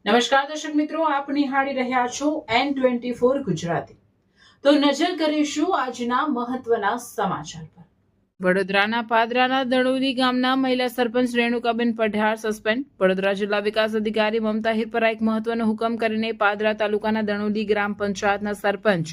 નમસ્કાર દર્શક મિત્રો, આપ નિહાળી રહ્યા છો N24 ગુજરાતી। તો નજર કરીશું આજના મહત્વના સમાચાર પર। વડોદરાના પાદરાના દણોલી ગામના મહિલા સરપંચ રેણુકાબેન પઢિયાર સસ્પેન્ડ। વડોદરા જિલ્લા વિકાસ અધિકારી મમતા હિરપરાએ એક મહત્વનો હુકમ કરીને પાદરા તાલુકાના દણોલી ગ્રામ પંચાયતના સરપંચ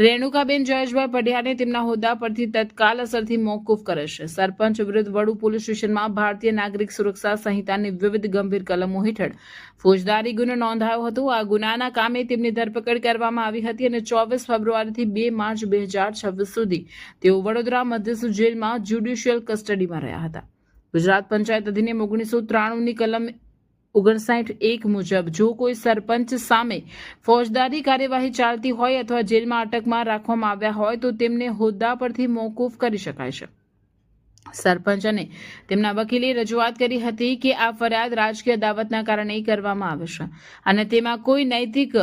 રેણુકાબેન જયેશભાઈ પઢિયારને તેમના હોદ્દા પરથી તત્કાલ અસરથી મોકૂફ કરે છે। સરપંચ વિરુદ્ધ વડુ પોલીસ સ્ટેશનમાં ભારતીય નાગરિક સુરક્ષા સંહિતાની વિવિધ ગંભીર કલમો હેઠળ ફોજદારી ગુનો નોંધાયો હતો। આ ગુનાના કામે તેમની ધરપકડ કરવામાં આવી હતી અને 24 ફેબ્રુઆરીથી 2 માર્ચ 2026 સુધી તેઓ વડોદરા મધ્યસ્થ જેલમાં જ્યુડિશિયલ કસ્ટડીમાં રહ્યા હતા। ગુજરાત પંચાયત અધિનિયમ 1993ની કલમ 59(1) મુજબ જો કોઈ સરપંચ સામે ફોજદારી કાર્યવાહી ચાલતી હોય અથવા જેલમાં અટકમાં રાખવામાં આવ્યા હોય તો તેમને હોદ્દા પરથી મોકૂફ કરી શકાય છે। સરપંચ અને તેમના વકીલે રજૂઆત કરી હતી કે આ ફરિયાદ રાજકીય દાવતના કારણે કરવામાં આવે છે અને તેમાં કોઈ નૈતિક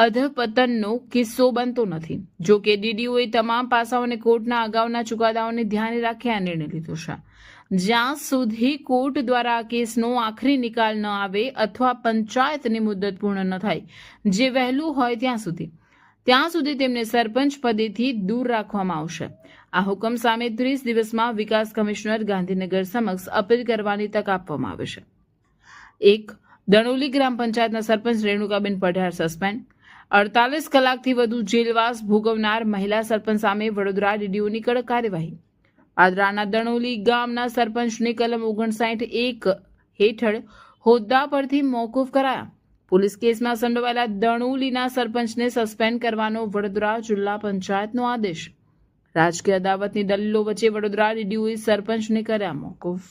અધપતનનો કિસ્સો બનતો નથી। જો કે ડીડીઓએ તમામ પાસાઓને કોર્ટના અગાઉના ચુકાદાઓને ધ્યાને રાખી આ નિર્ણય લીધો છે। જ્યાં સુધી કોર્ટ દ્વારા આ કેસનો આખરી નિકાલ ન આવે અથવા પંચાયતની મુદ્દત પૂર્ણ ન થાય, જે વહેલું હોય ત્યાં સુધી તેમને સરપંચ પદેથી દૂર રાખવામાં આવશે। આ હુકમ સામે 30 દિવસમાં વિકાસ કમિશનર ગાંધીનગર સમક્ષ અપીલ કરવાની તક આપવામાં આવે છે। 1. દણોલી ગ્રામ પંચાયતના સરપંચ રેણુકાબેન પઢિયાર સસ્પેન્ડ। 48 કલાકથી વધુ જેલવાસ ભોગવનાર મહિલા સરપંચ સામે વડોદરા ડીડીઓની કડક કાર્યવાહી। પાદરાના દણોલી ગામના સરપંચની કલમ 59(1) હેઠળ હોદ્દા પરથી મોકૂફ કરાયા। પોલીસ કેસમાં સંડોવાયેલા દણોલીના સરપંચને સસ્પેન્ડ કરવાનો વડોદરા જિલ્લા પંચાયતનો આદેશ। રાજકીય અદાવતની દલીલો વચ્ચે વડોદરા ડીડીઓએ સરપંચને કર્યા મોકૂફ।